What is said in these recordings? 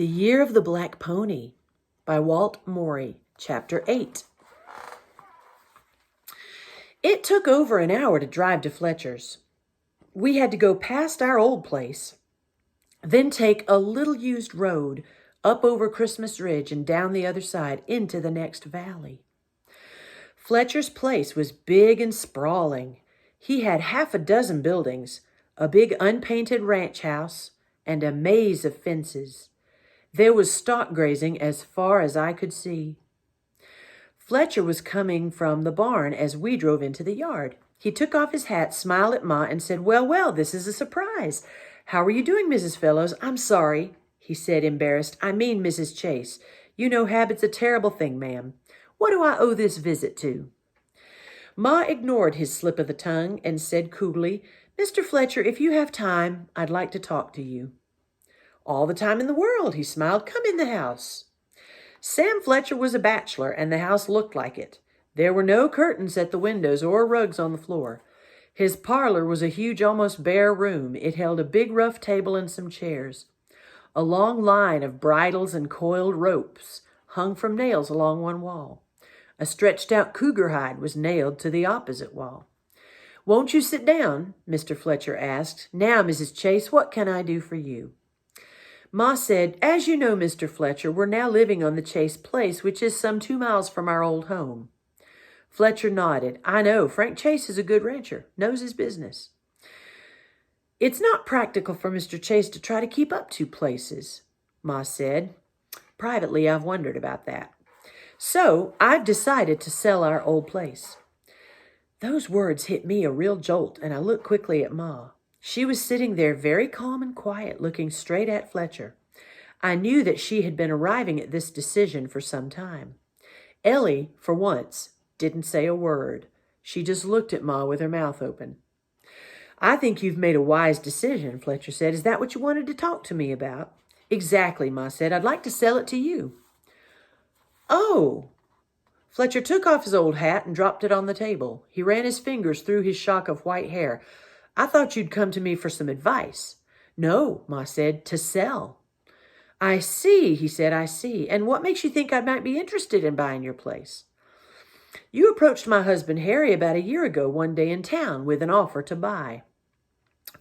The Year of the Black Pony by Walt Morey, Chapter 8. It took over an hour to drive to Fletcher's. We had to go past our old place, then take a little used road up over Christmas Ridge and down the other side into the next valley. Fletcher's place was big and sprawling. He had half a dozen buildings, a big unpainted ranch house, and a maze of fences. There was stock grazing as far as I could see. Fletcher was coming from the barn as we drove into the yard. He took off his hat, smiled at Ma, and said, Well, this is a surprise. How are you doing, Mrs. Fellows? I'm sorry, he said, embarrassed. I mean, Mrs. Chase. You know habit's a terrible thing, ma'am. What do I owe this visit to? Ma ignored his slip of the tongue and said coolly, Mr. Fletcher, if you have time, I'd like to talk to you. All the time in the world, he smiled. Come in the house. Sam Fletcher was a bachelor, and the house looked like it. There were no curtains at the windows or rugs on the floor. His parlor was a huge, almost bare room. It held a big rough table and some chairs. A long line of bridles and coiled ropes hung from nails along one wall. A stretched-out cougar hide was nailed to the opposite wall. Won't you sit down? Mr. Fletcher asked. Now, Mrs. Chase, what can I do for you? Ma said, As you know, Mr. Fletcher, we're now living on the Chase place, which is some 2 miles from our old home. Fletcher nodded. I know, Frank Chase is a good rancher, knows his business. It's not practical for Mr. Chase to try to keep up 2 places, Ma said. Privately, I've wondered about that. So I've decided to sell our old place. Those words hit me a real jolt, and I looked quickly at Ma. She was sitting there very calm and quiet, looking straight at Fletcher. I knew that she had been arriving at this decision for some time. Ellie, for once, didn't say a word. She just looked at Ma with her mouth open. I think you've made a wise decision, Fletcher said. Is that what you wanted to talk to me about? Exactly, Ma said. I'd like to sell it to you. Oh! Fletcher took off his old hat and dropped it on the table. He ran his fingers through his shock of white hair. I thought you'd come to me for some advice. No, Ma said, to sell. I see, he said, I see. And what makes you think I might be interested in buying your place? You approached my husband Harry about a year ago one day in town with an offer to buy.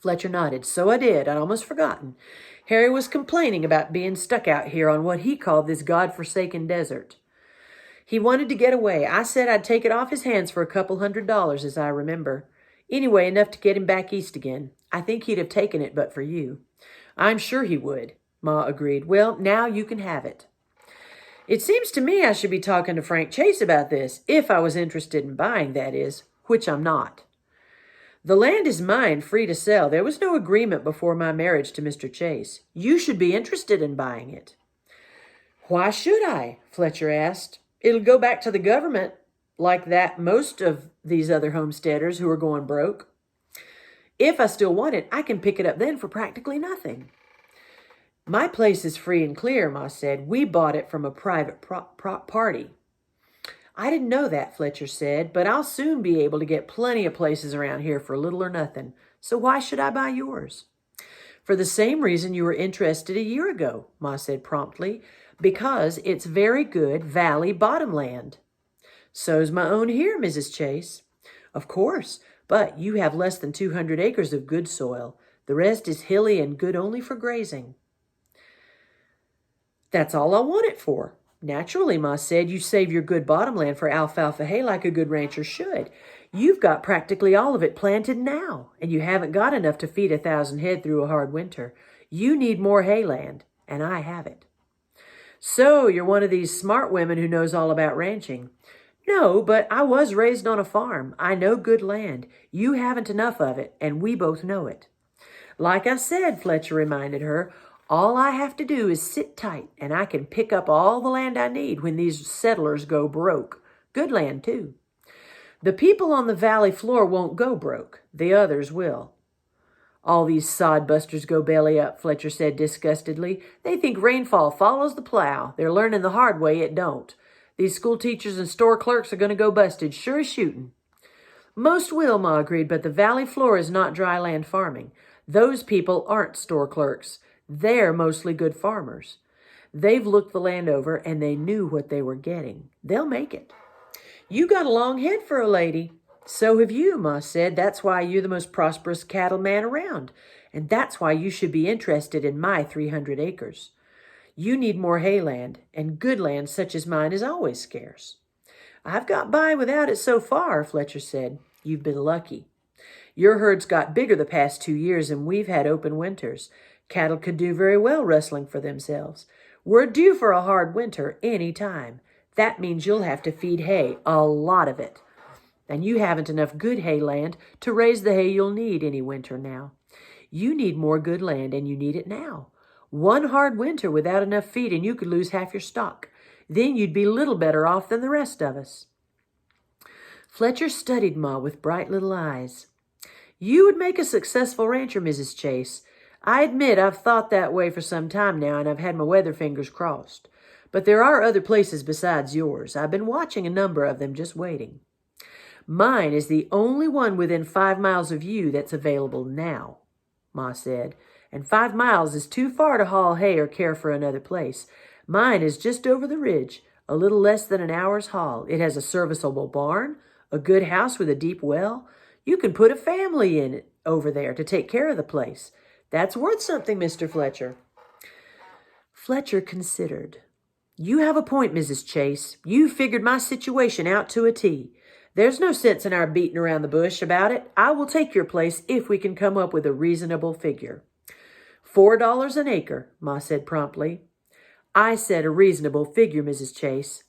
Fletcher nodded. So I did. I'd almost forgotten. Harry was complaining about being stuck out here on what he called this God-forsaken desert. He wanted to get away. I said I'd take it off his hands for $200, as I remember. Anyway, enough to get him back east again. I think he'd have taken it but for you. I'm sure he would, Ma agreed. Well, now you can have it. It seems to me I should be talking to Frank Chase about this, if I was interested in buying, that is, which I'm not. The land is mine, free to sell. There was no agreement before my marriage to Mr. Chase. You should be interested in buying it. Why should I? Fletcher asked. It'll go back to the government, like that most of these other homesteaders who are going broke. If I still want it, I can pick it up then for practically nothing. My place is free and clear, Ma said. We bought it from a private party. I didn't know that, Fletcher said, but I'll soon be able to get plenty of places around here for little or nothing. So why should I buy yours? For the same reason you were interested a year ago, Ma said promptly, because it's very good valley bottomland. So's my own here, Mrs. Chase. Of course, but you have less than 200 acres of good soil. The rest is hilly and good only for grazing. That's all I want it for. Naturally, Ma said, you save your good bottomland for alfalfa hay like a good rancher should. You've got practically all of it planted now, and you haven't got enough to feed 1,000 head through a hard winter. You need more hayland, and I have it. So you're one of these smart women who knows all about ranching. No, but I was raised on a farm. I know good land. You haven't enough of it, and we both know it. Like I said, Fletcher reminded her, all I have to do is sit tight, and I can pick up all the land I need when these settlers go broke. Good land, too. The people on the valley floor won't go broke. The others will. All these sodbusters go belly up, Fletcher said disgustedly. They think rainfall follows the plow. They're learning the hard way it don't. These school teachers and store clerks are going to go busted, sure as shooting. Most will, Ma agreed, but the valley floor is not dry land farming. Those people aren't store clerks. They're mostly good farmers. They've looked the land over and they knew what they were getting. They'll make it. You got a long head for a lady. So have you, Ma said. That's why you're the most prosperous cattleman around. And that's why you should be interested in my 300 acres. You need more hayland, and good land such as mine is always scarce. I've got by without it so far, Fletcher said. You've been lucky. Your herd's got bigger the past 2 years, and we've had open winters. Cattle could do very well rustling for themselves. We're due for a hard winter any time. That means you'll have to feed hay, a lot of it. And you haven't enough good hayland to raise the hay you'll need any winter now. You need more good land, and you need it now. One hard winter without enough feed, and you could lose half your stock. Then you'd be little better off than the rest of us. Fletcher studied Ma with bright little eyes. You would make a successful rancher, Mrs. Chase. I admit I've thought that way for some time now, and I've had my weather fingers crossed. But there are other places besides yours. I've been watching a number of them, just waiting. Mine is the only one within 5 miles of you that's available now, Ma said. And 5 miles is too far to haul hay or care for another place. Mine is just over the ridge, a little less than an hour's haul. It has a serviceable barn, a good house with a deep well. You can put a family in it over there to take care of the place. That's worth something, Mr. Fletcher. Fletcher considered. You have a point, Mrs. Chase. You figured my situation out to a T. There's no sense in our beating around the bush about it. I will take your place if we can come up with a reasonable figure. $4 an acre, Ma said promptly. I said a reasonable figure, Mrs. Chase.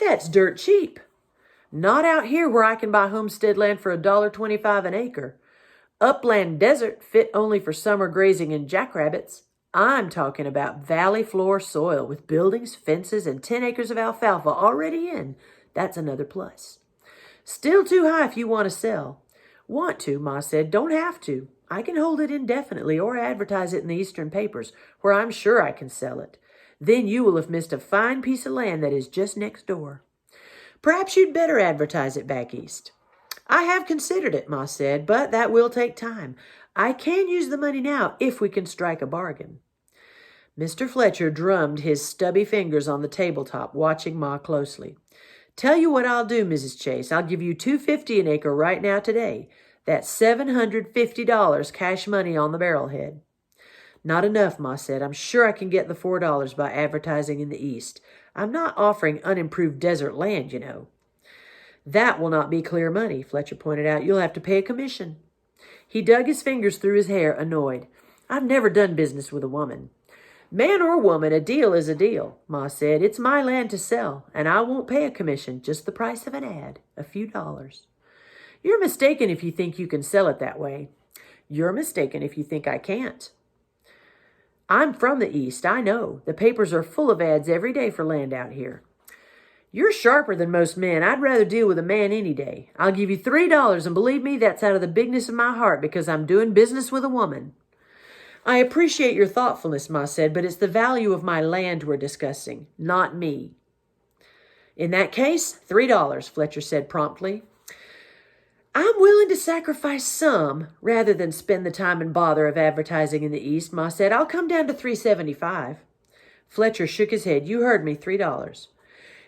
That's dirt cheap. Not out here where I can buy homestead land for $1.25 an acre. Upland desert fit only for summer grazing and jackrabbits. I'm talking about valley floor soil with buildings, fences, and 10 acres of alfalfa already in. That's another plus. Still too high if you want to sell. Want to, Ma said. Don't have to. I can hold it indefinitely or advertise it in the Eastern papers, where I'm sure I can sell it. Then you will have missed a fine piece of land that is just next door. Perhaps you'd better advertise it back east. I have considered it, Ma said, but that will take time. I can use the money now if we can strike a bargain. Mr. Fletcher drummed his stubby fingers on the tabletop, watching Ma closely. Tell you what I'll do, Mrs. Chase. I'll give you $2.50 an acre right now today. That's $750 cash money on the barrelhead. Not enough, Ma said. I'm sure I can get the $4 by advertising in the East. I'm not offering unimproved desert land, you know. That will not be clear money, Fletcher pointed out. You'll have to pay a commission. He dug his fingers through his hair, annoyed. I've never done business with a woman. Man or woman, a deal is a deal, Ma said. It's my land to sell, and I won't pay a commission, just the price of an ad, a few dollars. You're mistaken if you think you can sell it that way. You're mistaken if you think I can't. I'm from the East, I know. The papers are full of ads every day for land out here. You're sharper than most men. I'd rather deal with a man any day. I'll give you $3, and believe me, that's out of the bigness of my heart because I'm doing business with a woman. I appreciate your thoughtfulness, Ma said, but it's the value of my land we're discussing, not me. In that case, $3, Fletcher said promptly. I'm willing to sacrifice some rather than spend the time and bother of advertising in the East, Ma said. I'll come down to $3.75. Fletcher shook his head. You heard me, $3.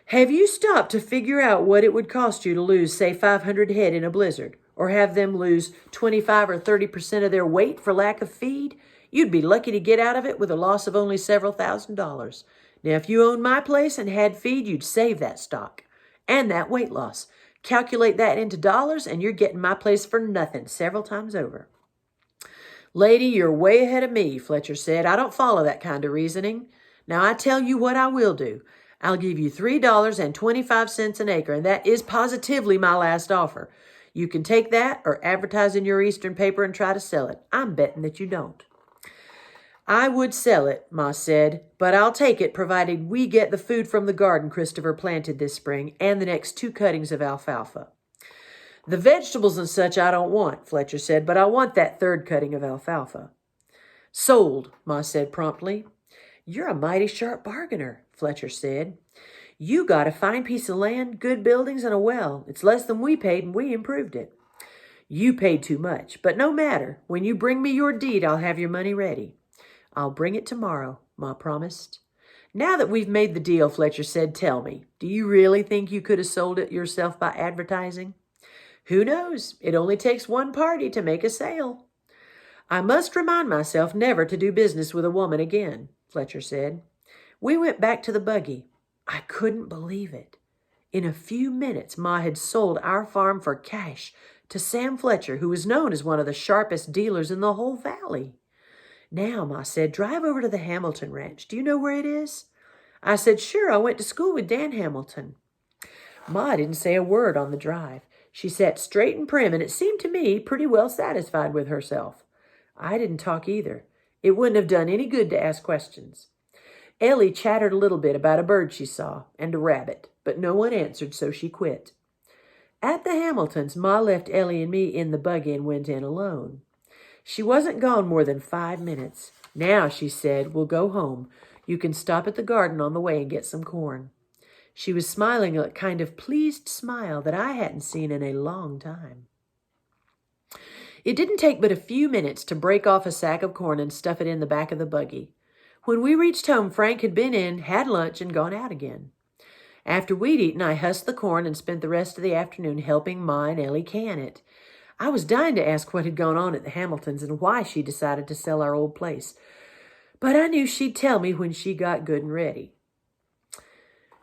Have you stopped to figure out what it would cost you to lose, say, 500 head in a blizzard, or have them lose 25 or 30% of their weight for lack of feed? You'd be lucky to get out of it with a loss of only several $1,000s. Now, if you owned my place and had feed, you'd save that stock and that weight loss. Calculate that into dollars, and you're getting my place for nothing several times over. Lady, you're way ahead of me, Fletcher said. I don't follow that kind of reasoning. Now, I tell you what I will do. I'll give you $3.25 an acre, and that is positively my last offer. You can take that or advertise in your Eastern paper and try to sell it. I'm betting that you don't. I would sell it, Ma said, but I'll take it provided we get the food from the garden Christopher planted this spring and the next 2 cuttings of alfalfa. The vegetables and such I don't want, Fletcher said, but I want that 3rd cutting of alfalfa. Sold, Ma said promptly. You're a mighty sharp bargainer, Fletcher said. You got a fine piece of land, good buildings, and a well. It's less than we paid, and we improved it. You paid too much, but no matter. When you bring me your deed, I'll have your money ready. I'll bring it tomorrow, Ma promised. Now that we've made the deal, Fletcher said, tell me, do you really think you could have sold it yourself by advertising? Who knows? It only takes one party to make a sale. I must remind myself never to do business with a woman again, Fletcher said. We went back to the buggy. I couldn't believe it. In a few minutes, Ma had sold our farm for cash to Sam Fletcher, who was known as one of the sharpest dealers in the whole valley. Now, Ma said, drive over to the Hamilton Ranch. Do you know where it is? I said, sure, I went to school with Dan Hamilton. Ma didn't say a word on the drive. She sat straight and prim, and it seemed to me pretty well satisfied with herself. I didn't talk either. It wouldn't have done any good to ask questions. Ellie chattered a little bit about a bird she saw and a rabbit, but no one answered, so she quit. At the Hamiltons, Ma left Ellie and me in the buggy and went in alone. She wasn't gone more than 5 minutes. Now, she said, we'll go home. You can stop at the garden on the way and get some corn. She was smiling a kind of pleased smile that I hadn't seen in a long time. It didn't take but a few minutes to break off a sack of corn and stuff it in the back of the buggy. When we reached home, Frank had been in, had lunch, and gone out again. After we'd eaten, I husked the corn and spent the rest of the afternoon helping Ma and Ellie can it. I was dying to ask what had gone on at the Hamiltons and why she decided to sell our old place, but I knew she'd tell me when she got good and ready.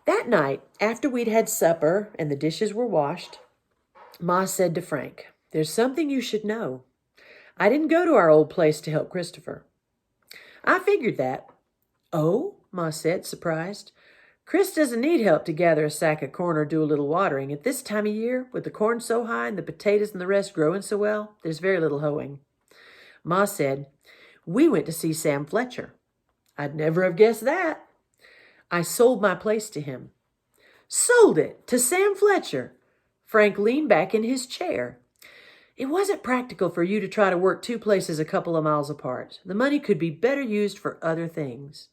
That night, after we'd had supper and the dishes were washed, Ma said to Frank, there's something you should know. I didn't go to our old place to help Christopher. I figured that. Oh, Ma said, surprised. Chris doesn't need help to gather a sack of corn or do a little watering. At this time of year, with the corn so high and the potatoes and the rest growing so well, there's very little hoeing. Ma said, we went to see Sam Fletcher. I'd never have guessed that. I sold my place to him. Sold it to Sam Fletcher? Frank leaned back in his chair. It wasn't practical for you to try to work 2 places a couple of miles apart. The money could be better used for other things.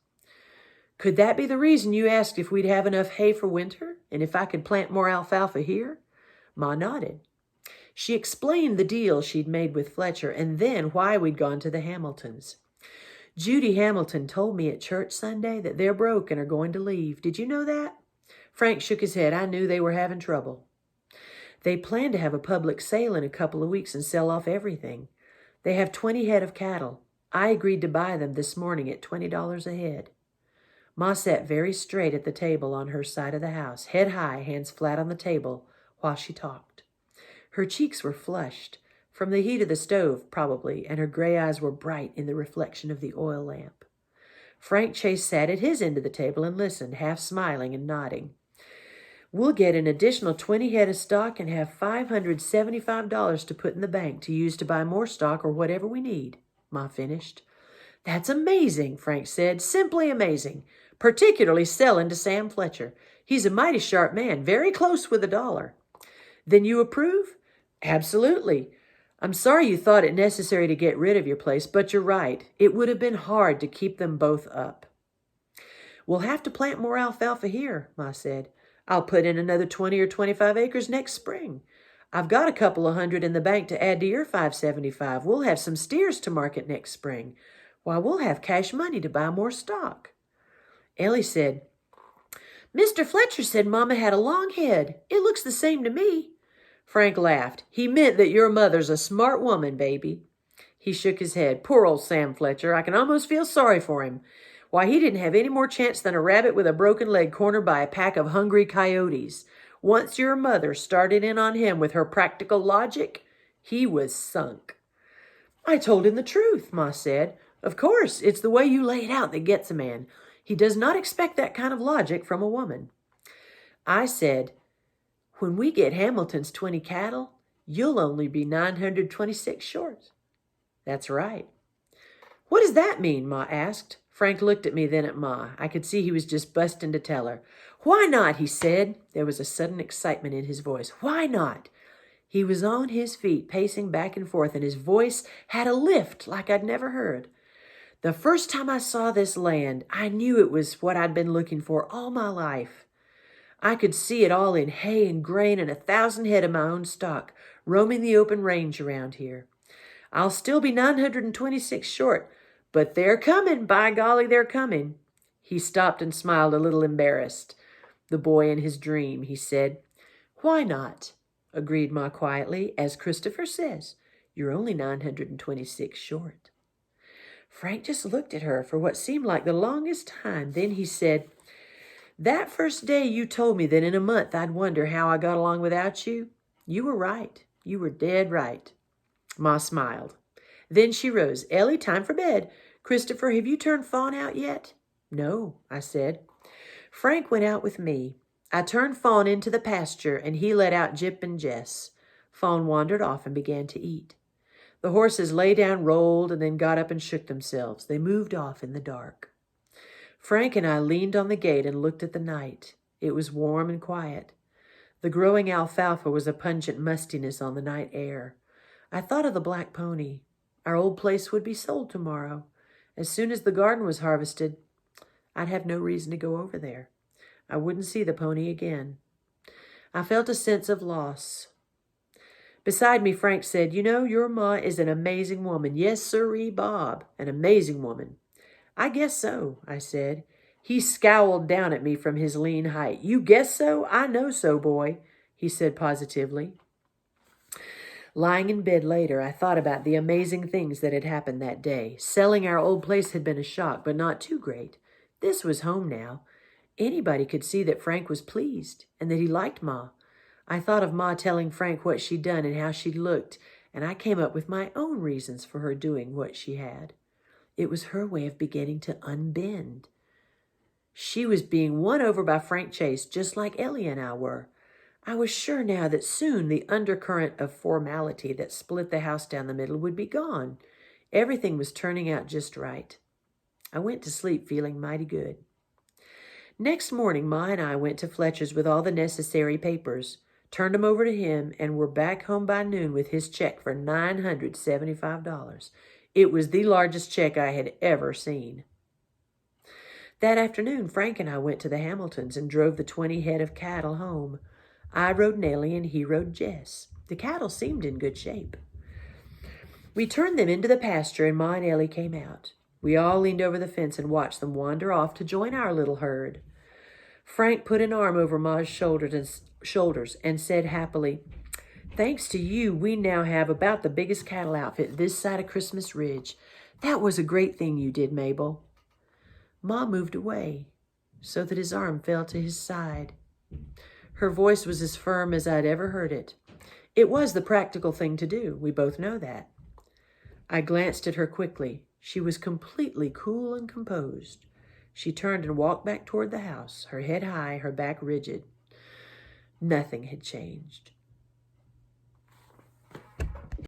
Could that be the reason you asked if we'd have enough hay for winter and if I could plant more alfalfa here? Ma nodded. She explained the deal she'd made with Fletcher and then why we'd gone to the Hamiltons. Judy Hamilton told me at church Sunday that they're broke and are going to leave. Did you know that? Frank shook his head. I knew they were having trouble. They plan to have a public sale in a couple of weeks and sell off everything. They have 20 head of cattle. I agreed to buy them this morning at $20 a head. Ma sat very straight at the table on her side of the house, head high, hands flat on the table, while she talked. Her cheeks were flushed, from the heat of the stove, probably, and her gray eyes were bright in the reflection of the oil lamp. Frank Chase sat at his end of the table and listened, half smiling and nodding. We'll get an additional 20 head of stock and have $575 to put in the bank to use to buy more stock or whatever we need, Ma finished. That's amazing, Frank said, simply amazing, particularly selling to Sam Fletcher. He's a mighty sharp man, very close with the dollar. Then you approve? Absolutely. I'm sorry you thought it necessary to get rid of your place, but you're right. It would have been hard to keep them both up. We'll have to plant more alfalfa here, Ma said. I'll put in another 20 or 25 acres next spring. I've got a couple of hundred in the bank to add to your $575. We'll have some steers to market next spring. Why, we'll have cash money to buy more stock. Ellie said, Mr. Fletcher said Mama had a long head. It looks the same to me. Frank laughed. He meant that your mother's a smart woman, baby. He shook his head. Poor old Sam Fletcher. I can almost feel sorry for him. Why, he didn't have any more chance than a rabbit with a broken leg cornered by a pack of hungry coyotes. Once your mother started in on him with her practical logic, he was sunk. I told him the truth, Ma said. Of course, it's the way you lay it out that gets a man. He does not expect that kind of logic from a woman. I said, when we get Hamilton's 20 cattle, you'll only be 926 short. That's right. What does that mean? Ma asked. Frank looked at me, then at Ma. I could see he was just busting to tell her. Why not? He said. There was a sudden excitement in his voice. Why not? He was on his feet, pacing back and forth, and his voice had a lift like I'd never heard. The first time I saw this land, I knew it was what I'd been looking for all my life. I could see it all in hay and grain and 1,000 head of my own stock, roaming the open range around here. I'll still be 926 short, but they're coming, by golly, they're coming. He stopped and smiled a little embarrassed. The boy in his dream, he said. Why not? Agreed Ma quietly. As Christopher says, you're only 926 short. Frank just looked at her for what seemed like the longest time. Then he said, that first day you told me that in a month I'd wonder how I got along without you, you were right. You were dead right. Ma smiled. Then she rose. Ellie, time for bed. Christopher, have you turned Fawn out yet? No, I said. Frank went out with me. I turned Fawn into the pasture, and he let out Jip and Jess. Fawn wandered off and began to eat. The horses lay down, rolled, and then got up and shook themselves. They moved off in the dark. Frank and I leaned on the gate and looked at the night. It was warm and quiet. The growing alfalfa was a pungent mustiness on the night air. I thought of the black pony. Our old place would be sold tomorrow. As soon as the garden was harvested, I'd have no reason to go over there. I wouldn't see the pony again. I felt a sense of loss. Beside me, Frank said, you know, your ma is an amazing woman. Yes, sirree, Bob, an amazing woman. I guess so, I said. He scowled down at me from his lean height. You guess so? I know so, boy, he said positively. Lying in bed later, I thought about the amazing things that had happened that day. Selling our old place had been a shock, but not too great. This was home now. Anybody could see that Frank was pleased and that he liked Ma. I thought of Ma telling Frank what she'd done and how she'd looked, and I came up with my own reasons for her doing what she had. It was her way of beginning to unbend. She was being won over by Frank Chase, just like Ellie and I were. I was sure now that soon the undercurrent of formality that split the house down the middle would be gone. Everything was turning out just right. I went to sleep feeling mighty good. Next morning, Ma and I went to Fletcher's with all the necessary papers, turned them over to him, and were back home by noon with his check for $975. It was the largest check I had ever seen. That afternoon, Frank and I went to the Hamiltons and drove the 20 head of cattle home. I rode Nellie and he rode Jess. The cattle seemed in good shape. We turned them into the pasture and Ma and Ellie came out. We all leaned over the fence and watched them wander off to join our little herd. Frank put an arm over Ma's shoulders and said happily, thanks to you, we now have about the biggest cattle outfit this side of Christmas Ridge. That was a great thing you did, Mabel. Ma moved away so that his arm fell to his side. Her voice was as firm as I'd ever heard it. It was the practical thing to do. We both know that. I glanced at her quickly. She was completely cool and composed. She turned and walked back toward the house, her head high, her back rigid. Nothing had changed.